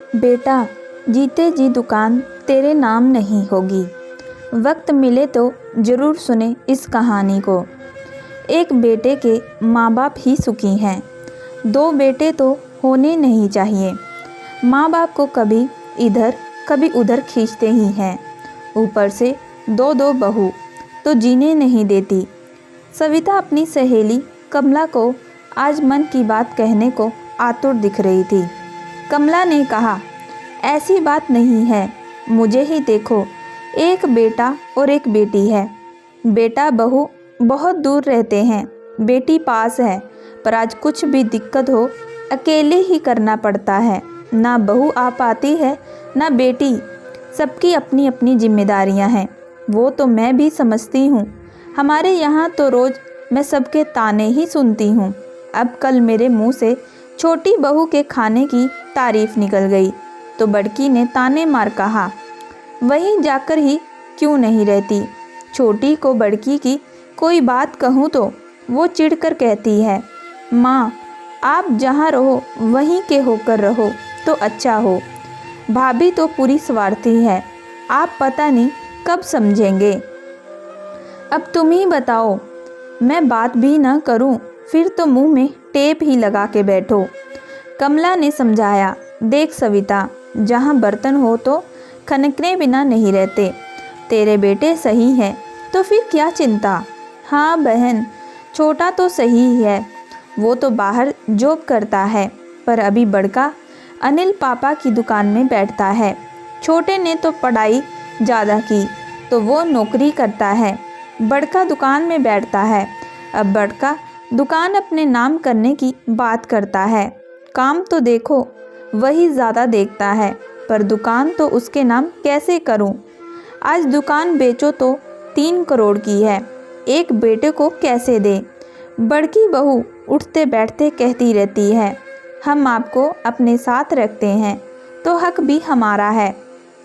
बेटा, जीते जी दुकान तेरे नाम नहीं होगी। वक्त मिले तो ज़रूर सुने इस कहानी को। एक बेटे के माँ बाप ही सुखी हैं, दो बेटे तो होने नहीं चाहिए। माँ बाप को कभी इधर कभी उधर खींचते ही हैं, ऊपर से दो दो बहू तो जीने नहीं देती। सविता अपनी सहेली कमला को आज मन की बात कहने को आतुर दिख रही थी। कमला ने कहा, ऐसी बात नहीं है, मुझे ही देखो, एक बेटा और एक बेटी है। बेटा बहू बहुत दूर रहते हैं, बेटी पास है, पर आज कुछ भी दिक्कत हो अकेले ही करना पड़ता है। ना बहू आ पाती है ना बेटी, सबकी अपनी अपनी जिम्मेदारियां हैं। वो तो मैं भी समझती हूँ, हमारे यहाँ तो रोज़ मैं सबके ताने ही सुनती हूँ। अब कल मेरे मुंह से छोटी बहू के खाने की तारीफ निकल गई तो बड़की ने ताने मार कहा, वहीं जाकर ही क्यों नहीं रहती। छोटी को बड़की की कोई बात कहूँ तो वो चिढ़कर कहती है, माँ आप जहाँ रहो वहीं के होकर रहो तो अच्छा हो। भाभी तो पूरी स्वार्थी है, आप पता नहीं कब समझेंगे। अब तुम ही बताओ, मैं बात भी ना करूं फिर तो मुंह में टेप ही लगा के बैठो। कमला ने समझाया, देख सविता, जहां बर्तन हो तो खनकने बिना नहीं रहते। तेरे बेटे सही हैं तो फिर क्या चिंता। हाँ बहन, छोटा तो सही है, वो तो बाहर जॉब करता है, पर अभी बड़का अनिल पापा की दुकान में बैठता है। छोटे ने तो पढ़ाई ज़्यादा की तो वो नौकरी करता है, बड़का दुकान में बैठता है। अब बड़का दुकान अपने नाम करने की बात करता है। काम तो देखो वही ज़्यादा देखता है, पर दुकान तो उसके नाम कैसे करूं। आज दुकान बेचो तो 3 करोड़ की है, एक बेटे को कैसे दे। बड़की बहू उठते बैठते कहती रहती है, हम आपको अपने साथ रखते हैं तो हक भी हमारा है।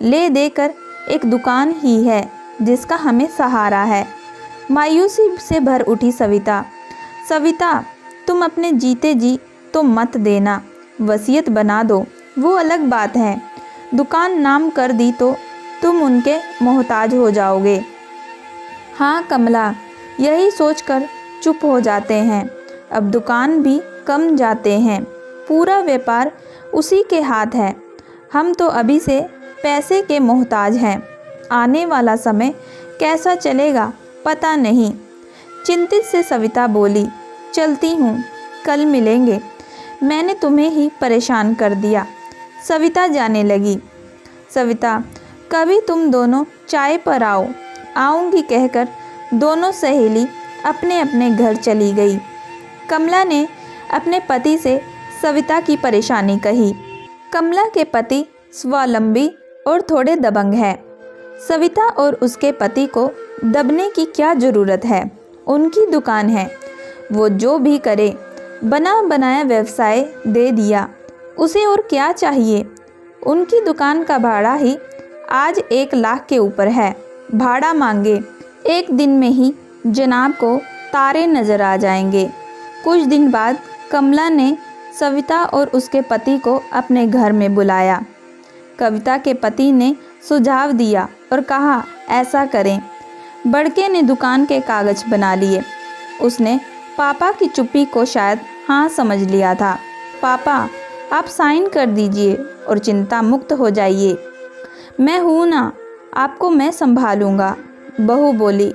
ले देकर एक दुकान ही है जिसका हमें सहारा है। मायूसी से भर उठी सविता, सविता तुम अपने जीते जी तो मत देना, वसीयत बना दो वो अलग बात है। दुकान नाम कर दी तो तुम उनके मोहताज हो जाओगे। हाँ कमला यही सोचकर चुप हो जाते हैं। अब दुकान भी कम जाते हैं, पूरा व्यापार उसी के हाथ है। हम तो अभी से पैसे के मोहताज हैं, आने वाला समय कैसा चलेगा पता नहीं। चिंतित से सविता बोली, चलती हूँ, कल मिलेंगे, मैंने तुम्हें ही परेशान कर दिया। सविता जाने लगी। सविता, कभी तुम दोनों चाय पर आओ। आऊँगी कहकर दोनों सहेली अपने अपने घर चली गई। कमला ने अपने पति से सविता की परेशानी कही। कमला के पति स्वावलंबी और थोड़े दबंग है। सविता और उसके पति को दबने की क्या ज़रूरत है, उनकी दुकान है, वो जो भी करे। बना बनाया व्यवसाय दे दिया, उसे और क्या चाहिए। उनकी दुकान का भाड़ा ही आज 1 लाख के ऊपर है। भाड़ा मांगे, एक दिन में ही जनाब को तारे नज़र आ जाएंगे। कुछ दिन बाद कमला ने सविता और उसके पति को अपने घर में बुलाया। कविता के पति ने सुझाव दिया और कहा, ऐसा करें। बड़के ने दुकान के कागज़ बना लिए। उसने पापा की चुप्पी को शायद हाँ समझ लिया था। पापा आप साइन कर दीजिए और चिंता मुक्त हो जाइए। मैं हूँ ना, आपको मैं संभालूँगा। बहू बोली,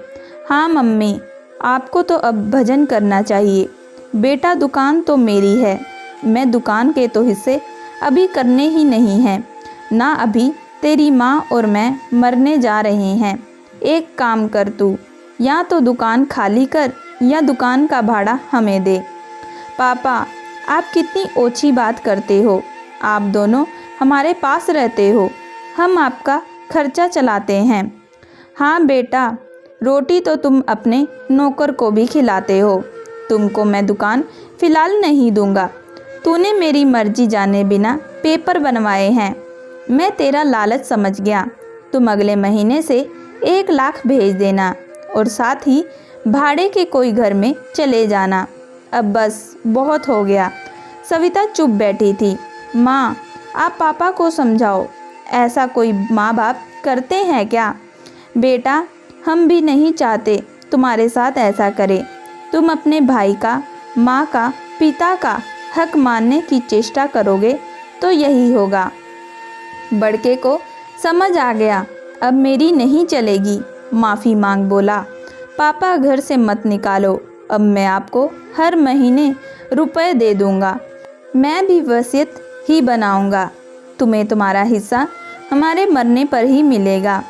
हाँ मम्मी, आपको तो अब भजन करना चाहिए। बेटा दुकान तो मेरी है, मैं दुकान के तो हिस्से अभी करने ही नहीं हैं ना। अभी तेरी माँ और मैं मरने जा रहे हैं। एक काम कर तू, या तो दुकान खाली कर या दुकान का भाड़ा हमें दे। पापा आप कितनी ओछी बात करते हो, आप दोनों हमारे पास रहते हो, हम आपका खर्चा चलाते हैं। हाँ बेटा, रोटी तो तुम अपने नौकर को भी खिलाते हो, तुमको मैं दुकान फ़िलहाल नहीं दूंगा। तूने मेरी मर्जी जाने बिना पेपर बनवाए हैं, मैं तेरा लालच समझ गया। तुम अगले महीने से 1 लाख भेज देना और साथ ही भाड़े के कोई घर में चले जाना। अब बस बहुत हो गया। सविता चुप बैठी थी। माँ आप पापा को समझाओ, ऐसा कोई माँ बाप करते हैं क्या? बेटा, हम भी नहीं चाहते तुम्हारे साथ ऐसा करें। तुम अपने भाई का, माँ का, पिता का हक मानने की चेष्टा करोगे तो यही होगा। बड़के को समझ आ गया, अब मेरी नहीं चलेगी, माफ़ी मांग बोला, पापा घर से मत निकालो, अब मैं आपको हर महीने रुपए दे दूंगा। मैं भी वसीयत ही बनाऊंगा, तुम्हें तुम्हारा हिस्सा हमारे मरने पर ही मिलेगा।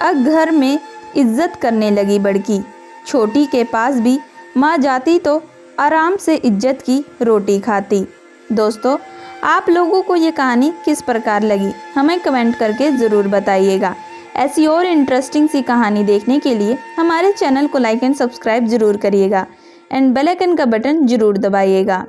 अब घर में इज्जत करने लगी बड़की। छोटी के पास भी माँ जाती तो आराम से इज्जत की रोटी खाती। दोस्तों, आप लोगों को ये कहानी किस प्रकार लगी हमें कमेंट करके ज़रूर बताइएगा। ऐसी और इंटरेस्टिंग सी कहानी देखने के लिए हमारे चैनल को लाइक एंड सब्सक्राइब ज़रूर करिएगा एंड बेल आइकन का बटन ज़रूर दबाइएगा।